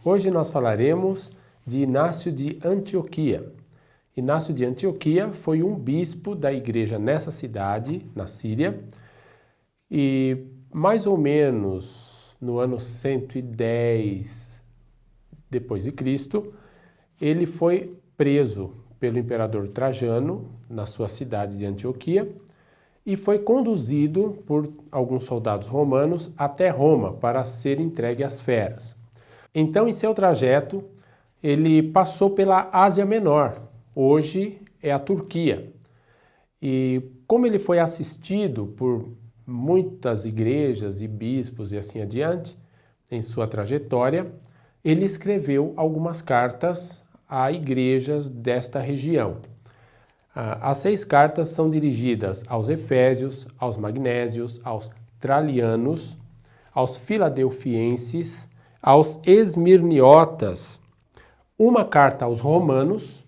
Hoje nós falaremos de Inácio de Antioquia. Inácio de Antioquia foi um bispo da igreja nessa cidade, na Síria, e mais ou menos no ano 110 depois de Cristo, ele foi preso pelo imperador Trajano na sua cidade de Antioquia e foi conduzido por alguns soldados romanos até Roma para ser entregue às feras. Então, em seu trajeto, ele passou pela Ásia Menor, hoje é a Turquia. E como ele foi assistido por muitas igrejas e bispos e assim adiante, em sua trajetória, ele escreveu algumas cartas a igrejas desta região. As 6 cartas são dirigidas aos Efésios, aos Magnésios, aos Tralianos, aos Filadelfienses, aos Esmirniotas, uma carta aos Romanos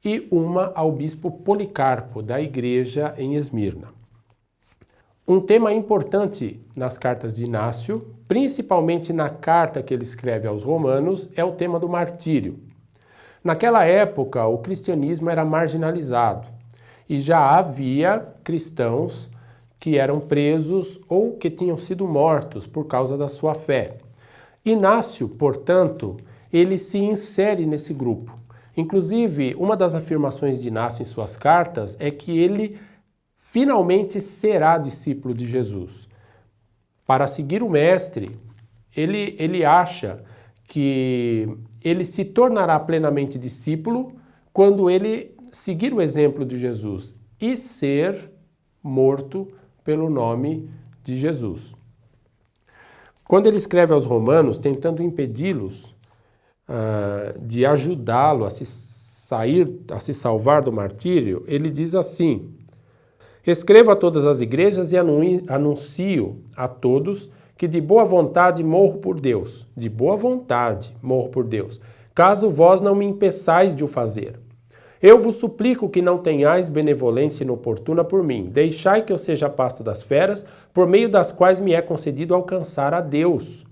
e uma ao bispo Policarpo, da igreja em Esmirna. Um tema importante nas cartas de Inácio, principalmente na carta que ele escreve aos Romanos, é o tema do martírio. Naquela época, o cristianismo era marginalizado e já havia cristãos que eram presos ou que tinham sido mortos por causa da sua fé. Inácio, portanto, ele se insere nesse grupo. Inclusive, uma das afirmações de Inácio em suas cartas é que ele finalmente será discípulo de Jesus. Para seguir o mestre, ele acha que ele se tornará plenamente discípulo quando ele seguir o exemplo de Jesus e ser morto pelo nome de Jesus. Quando ele escreve aos Romanos, tentando impedi-los de ajudá-lo a se salvar do martírio, ele diz assim: escrevo a todas as igrejas e anuncio a todos que de boa vontade morro por Deus. De boa vontade morro por Deus, caso vós não me impeçais de o fazer. Eu vos suplico que não tenhais benevolência inoportuna por mim. Deixai que eu seja pasto das feras, por meio das quais me é concedido alcançar a Deus.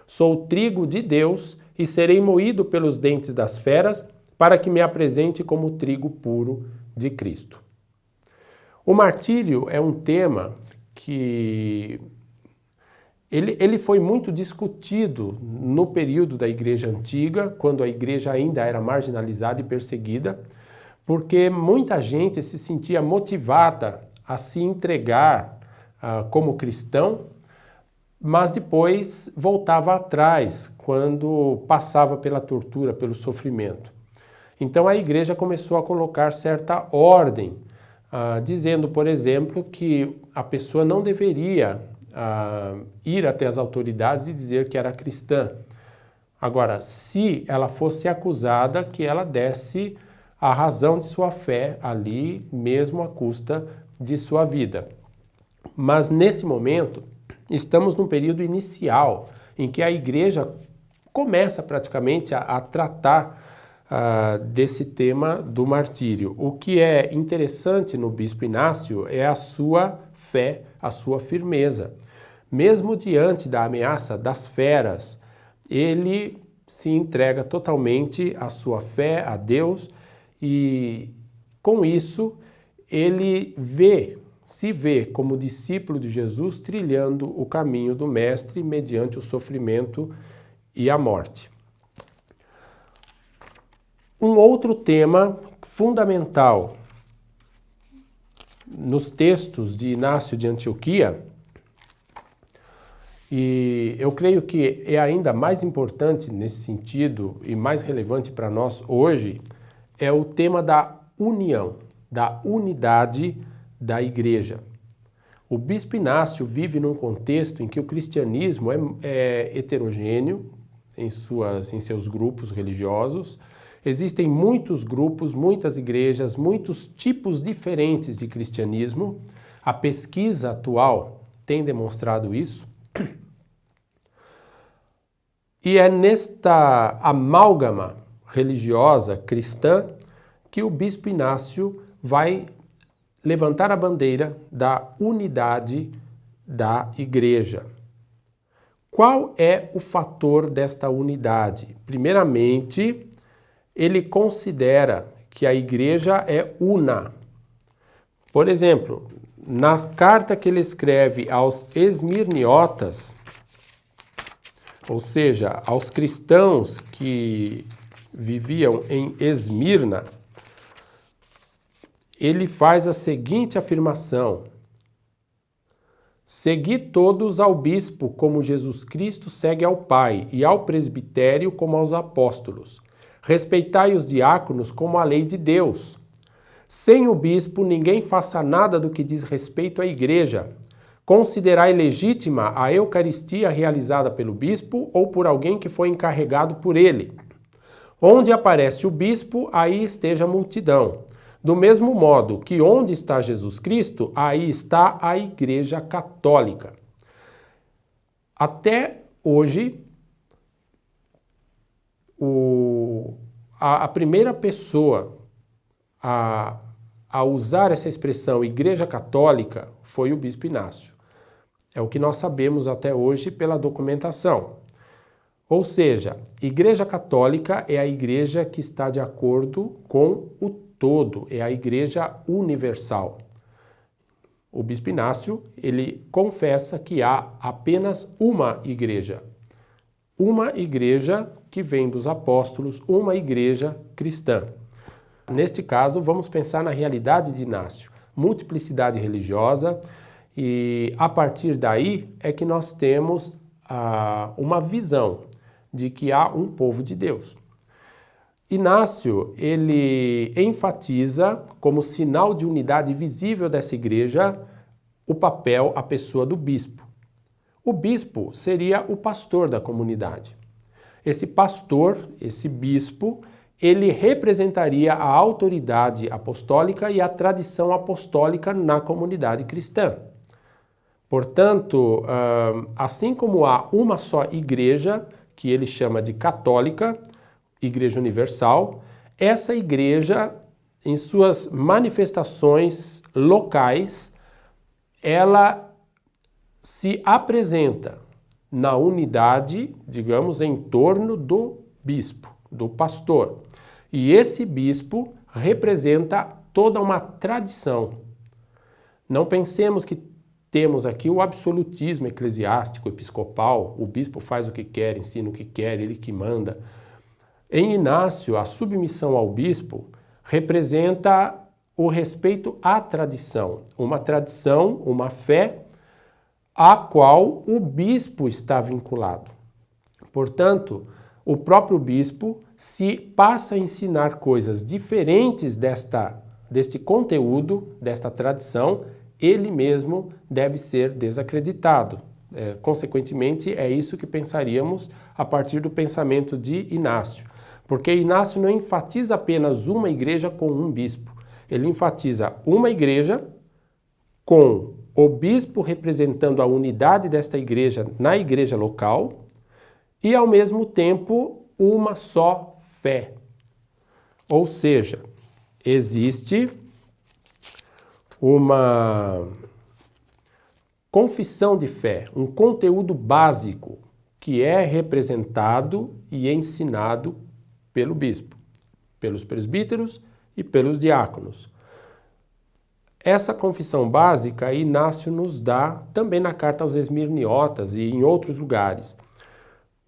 Sou trigo de Deus e serei moído pelos dentes das feras, para que me apresente como trigo puro de Cristo. O martírio é um tema que ele foi muito discutido no período da Igreja Antiga, quando a Igreja ainda era marginalizada e perseguida, porque muita gente se sentia motivada a se entregar como cristão, mas depois voltava atrás quando passava pela tortura, pelo sofrimento. Então a Igreja começou a colocar certa ordem, dizendo, por exemplo, que a pessoa não deveria ir até as autoridades e dizer que era cristã. Agora, se ela fosse acusada, que ela desse a razão de sua fé ali, mesmo à custa de sua vida. Mas nesse momento, estamos num período inicial em que a igreja começa praticamente a tratar desse tema do martírio. O que é interessante no bispo Inácio é a sua fé, a sua firmeza. Mesmo diante da ameaça das feras, ele se entrega totalmente à sua fé, a Deus, e com isso ele se vê como discípulo de Jesus trilhando o caminho do Mestre mediante o sofrimento e a morte. Um outro tema fundamental nos textos de Inácio de Antioquia, e eu creio que é ainda mais importante nesse sentido e mais relevante para nós hoje, é o tema da união, da unidade da igreja. O bispo Inácio vive num contexto em que o cristianismo é heterogêneo em seus grupos religiosos. Existem muitos grupos, muitas igrejas, muitos tipos diferentes de cristianismo. A pesquisa atual tem demonstrado isso. E é nesta amálgama religiosa cristã que o bispo Inácio vai levantar a bandeira da unidade da igreja. Qual é o fator desta unidade? Primeiramente, ele considera que a igreja é una. Por exemplo, na carta que ele escreve aos esmirniotas, ou seja, aos cristãos que viviam em Esmirna, ele faz a seguinte afirmação: segui todos ao bispo como Jesus Cristo segue ao Pai, e ao presbitério como aos apóstolos. Respeitai os diáconos como a lei de Deus. Sem o bispo, ninguém faça nada do que diz respeito à igreja. Considerai legítima a Eucaristia realizada pelo bispo ou por alguém que foi encarregado por ele. Onde aparece o bispo, aí esteja a multidão. Do mesmo modo que onde está Jesus Cristo, aí está a Igreja Católica. Até hoje, a primeira pessoa a usar essa expressão Igreja Católica foi o Bispo Inácio. É o que nós sabemos até hoje pela documentação. Ou seja, Igreja Católica é a igreja que está de acordo com o todo, é a Igreja Universal. O Bispo Inácio, ele confessa que há apenas uma igreja que vem dos apóstolos, uma igreja cristã. Neste caso, vamos pensar na realidade de Inácio, multiplicidade religiosa, e a partir daí é que nós temos uma visão de que há um povo de Deus. Inácio, ele enfatiza como sinal de unidade visível dessa igreja o papel, a pessoa do bispo. O bispo seria o pastor da comunidade. Esse pastor, esse bispo, ele representaria a autoridade apostólica e a tradição apostólica na comunidade cristã. Portanto, assim como há uma só igreja, que ele chama de católica, Igreja Universal, essa igreja, em suas manifestações locais, ela se apresenta na unidade, digamos, em torno do bispo, do pastor. E esse bispo representa toda uma tradição. Não pensemos que temos aqui o absolutismo eclesiástico, episcopal, o bispo faz o que quer, ensina o que quer, ele que manda. Em Inácio, a submissão ao bispo representa o respeito à tradição, uma fé à qual o bispo está vinculado. Portanto, o próprio bispo, se passa a ensinar coisas diferentes deste conteúdo, desta tradição, ele mesmo deve ser desacreditado. Consequentemente, é isso que pensaríamos a partir do pensamento de Inácio. Porque Inácio não enfatiza apenas uma igreja com um bispo. Ele enfatiza uma igreja com o bispo representando a unidade desta igreja na igreja local e, ao mesmo tempo, uma só fé. Ou seja, existe uma confissão de fé, um conteúdo básico que é representado e ensinado pelo bispo, pelos presbíteros e pelos diáconos. Essa confissão básica Inácio nos dá também na carta aos esmirniotas e em outros lugares.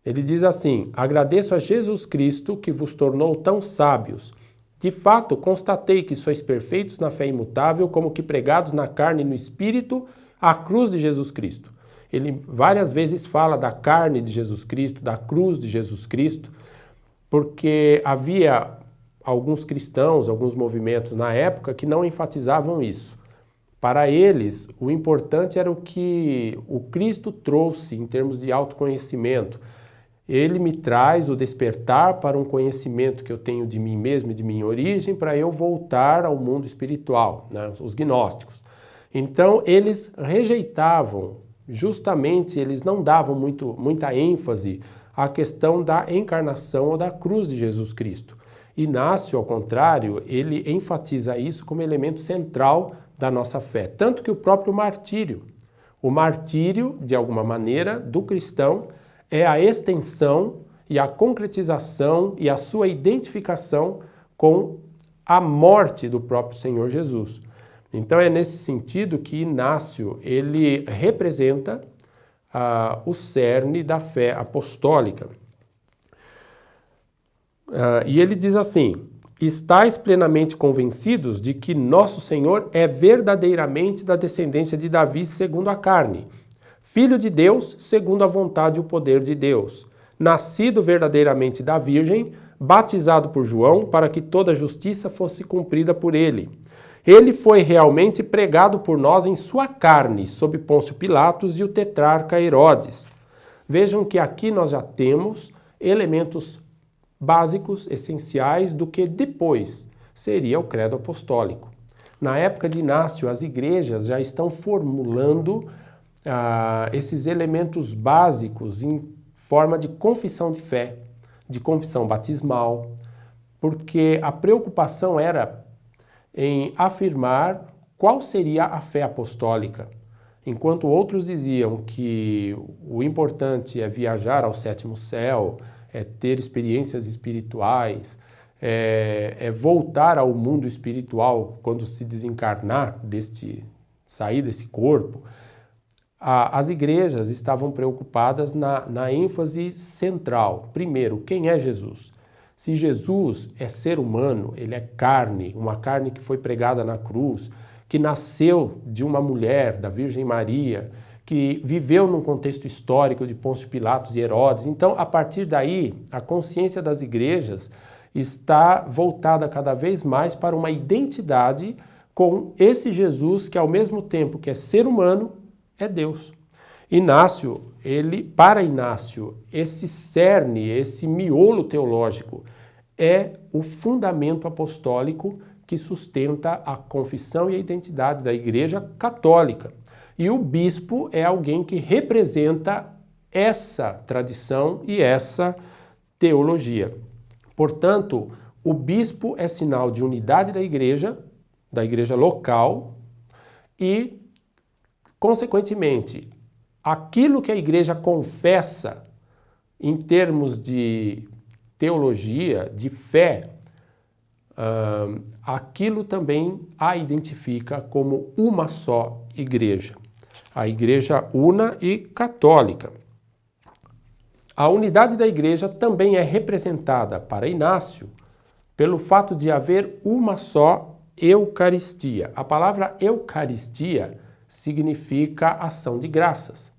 Ele diz assim: agradeço a Jesus Cristo que vos tornou tão sábios. De fato, constatei que sois perfeitos na fé imutável, como que pregados na carne e no espírito, à cruz de Jesus Cristo. Ele várias vezes fala da carne de Jesus Cristo, da cruz de Jesus Cristo, porque havia alguns cristãos, alguns movimentos na época que não enfatizavam isso. Para eles, o importante era o que o Cristo trouxe em termos de autoconhecimento. Ele me traz o despertar para um conhecimento que eu tenho de mim mesmo e de minha origem para eu voltar ao mundo espiritual, né? Os gnósticos. Então, eles rejeitavam, justamente, eles não davam muita ênfase à questão da encarnação ou da cruz de Jesus Cristo. Inácio, ao contrário, ele enfatiza isso como elemento central da nossa fé. Tanto que o próprio martírio, de alguma maneira, do cristão, é a extensão e a concretização e a sua identificação com a morte do próprio Senhor Jesus. Então é nesse sentido que Inácio ele representa o cerne da fé apostólica. E ele diz assim: estais plenamente convencidos de que nosso Senhor é verdadeiramente da descendência de Davi segundo a carne, filho de Deus segundo a vontade e o poder de Deus, nascido verdadeiramente da Virgem, batizado por João para que toda a justiça fosse cumprida por ele. Ele foi realmente pregado por nós em sua carne, sob Pôncio Pilatos e o tetrarca Herodes. Vejam que aqui nós já temos elementos básicos, essenciais do que depois seria o credo apostólico. Na época de Inácio, as igrejas já estão formulando esses elementos básicos em forma de confissão de fé, de confissão batismal, porque a preocupação era em afirmar qual seria a fé apostólica. Enquanto outros diziam que o importante é viajar ao sétimo céu, é ter experiências espirituais, é voltar ao mundo espiritual quando se desencarnar, sair desse corpo, as igrejas estavam preocupadas na ênfase central. Primeiro, quem é Jesus? Se Jesus é ser humano, ele é carne, uma carne que foi pregada na cruz, que nasceu de uma mulher, da Virgem Maria, que viveu num contexto histórico de Pôncio Pilatos e Herodes. Então, a partir daí, a consciência das igrejas está voltada cada vez mais para uma identidade com esse Jesus que, ao mesmo tempo que é ser humano, é Deus. Para Inácio, esse cerne, esse miolo teológico é o fundamento apostólico que sustenta a confissão e a identidade da Igreja Católica. E o bispo é alguém que representa essa tradição e essa teologia. Portanto, o bispo é sinal de unidade da igreja local e, consequentemente, aquilo que a igreja confessa em termos de teologia, de fé, aquilo também a identifica como uma só igreja. A igreja una e católica. A unidade da igreja também é representada para Inácio pelo fato de haver uma só Eucaristia. A palavra Eucaristia significa ação de graças.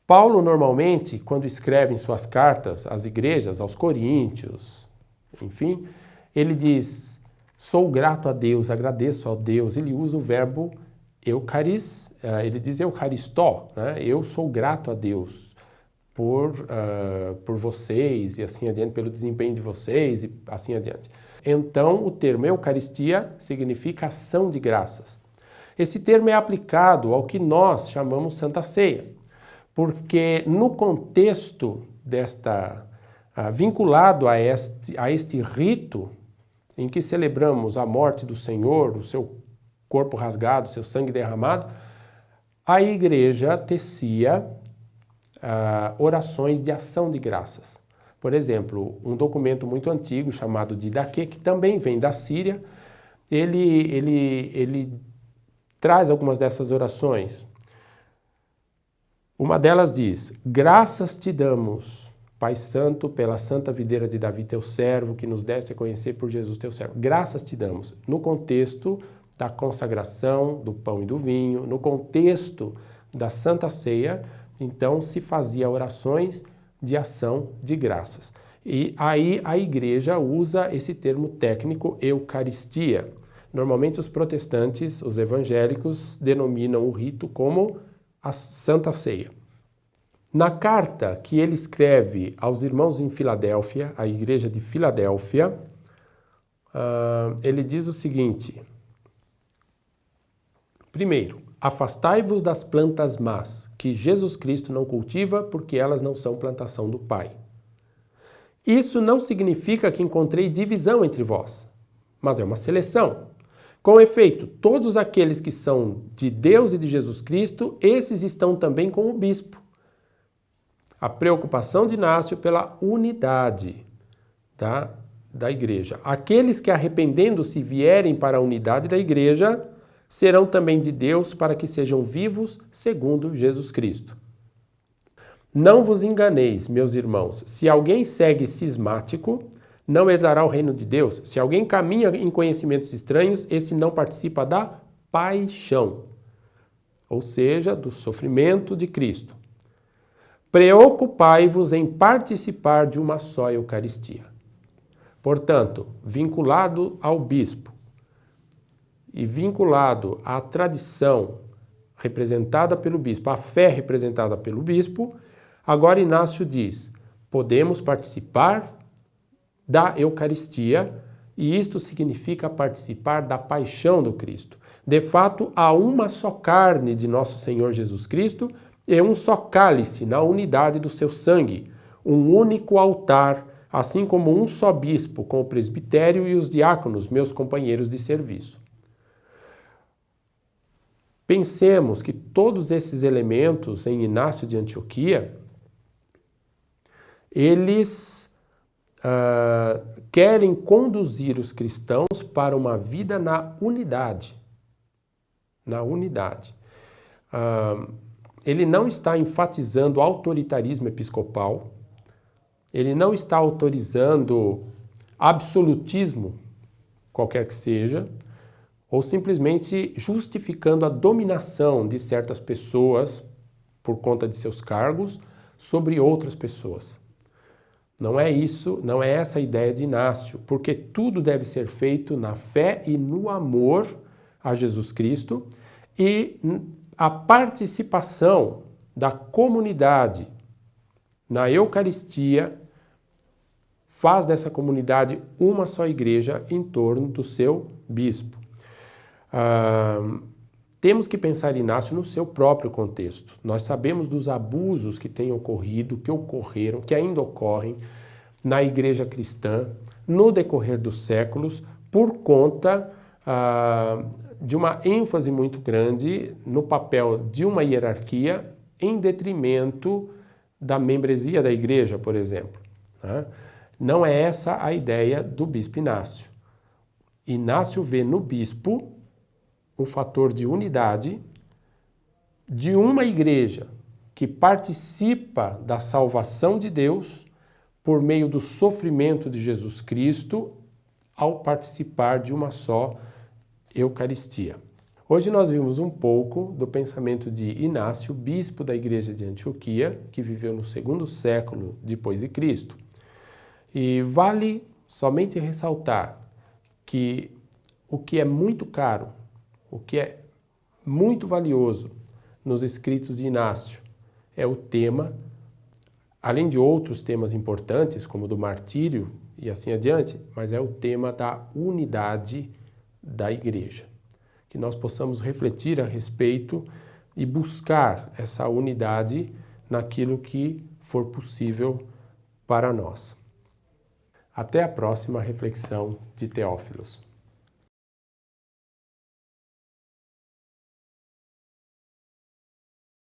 Paulo, normalmente, quando escreve em suas cartas às igrejas, aos coríntios, enfim, ele diz, sou grato a Deus, agradeço a Deus. Ele usa o verbo Eucaris, ele diz Eucaristó, né? Eu sou grato a Deus por vocês e assim adiante, pelo desempenho de vocês e assim adiante. Então, o termo Eucaristia significa ação de graças. Esse termo é aplicado ao que nós chamamos Santa Ceia, porque no contexto vinculado a este rito em que celebramos a morte do Senhor, o seu corpo rasgado, o seu sangue derramado, a igreja tecia orações de ação de graças. Por exemplo, um documento muito antigo chamado Didaquê, que também vem da Síria, ele traz algumas dessas orações. Uma delas diz, graças te damos, Pai Santo, pela santa videira de Davi, teu servo, que nos deste a conhecer por Jesus, teu servo. Graças te damos, no contexto da consagração do pão e do vinho, no contexto da Santa Ceia, então se fazia orações de ação de graças. E aí a igreja usa esse termo técnico Eucaristia. Normalmente os protestantes, os evangélicos, denominam o rito como a Santa Ceia. Na carta que ele escreve aos irmãos em Filadélfia, a igreja de Filadélfia, ele diz o seguinte: primeiro, afastai-vos das plantas más, que Jesus Cristo não cultiva, porque elas não são plantação do Pai. Isso não significa que encontrei divisão entre vós, mas é uma seleção. Com efeito, todos aqueles que são de Deus e de Jesus Cristo, esses estão também com o bispo. A preocupação de Inácio pela unidade da igreja. Aqueles que arrependendo-se vierem para a unidade da igreja serão também de Deus para que sejam vivos segundo Jesus Cristo. Não vos enganeis, meus irmãos, se alguém segue cismático, não herdará o reino de Deus. Se alguém caminha em conhecimentos estranhos, esse não participa da paixão, ou seja, do sofrimento de Cristo. Preocupai-vos em participar de uma só Eucaristia. Portanto, vinculado ao bispo e vinculado à tradição representada pelo bispo, à fé representada pelo bispo, agora Inácio diz, podemos participar da Eucaristia e isto significa participar da paixão do Cristo. De fato, há uma só carne de nosso Senhor Jesus Cristo e um só cálice na unidade do seu sangue, um único altar, assim como um só bispo com o presbitério e os diáconos, meus companheiros de serviço. Pensemos que todos esses elementos em Inácio de Antioquia, eles querem conduzir os cristãos para uma vida na unidade. Na unidade. Ele não está enfatizando autoritarismo episcopal, ele não está autorizando absolutismo, qualquer que seja, ou simplesmente justificando a dominação de certas pessoas por conta de seus cargos sobre outras pessoas. Não é isso, não é essa a ideia de Inácio, porque tudo deve ser feito na fé e no amor a Jesus Cristo e a participação da comunidade na Eucaristia faz dessa comunidade uma só igreja em torno do seu bispo. Temos que pensar Inácio no seu próprio contexto. Nós sabemos dos abusos que têm ocorrido, que ocorreram, que ainda ocorrem na igreja cristã no decorrer dos séculos por conta de uma ênfase muito grande no papel de uma hierarquia em detrimento da membresia da igreja, por exemplo. Não é essa a ideia do bispo Inácio. Inácio vê no bispo um fator de unidade de uma igreja que participa da salvação de Deus por meio do sofrimento de Jesus Cristo ao participar de uma só Eucaristia. Hoje nós vimos um pouco do pensamento de Inácio, bispo da igreja de Antioquia, que viveu no 2º século depois de Cristo. E vale somente ressaltar que o que é muito caro, o que é muito valioso nos escritos de Inácio é o tema, além de outros temas importantes, como o do martírio e assim adiante, mas é o tema da unidade da igreja. Que nós possamos refletir a respeito e buscar essa unidade naquilo que for possível para nós. Até a próxima reflexão de Teófilos.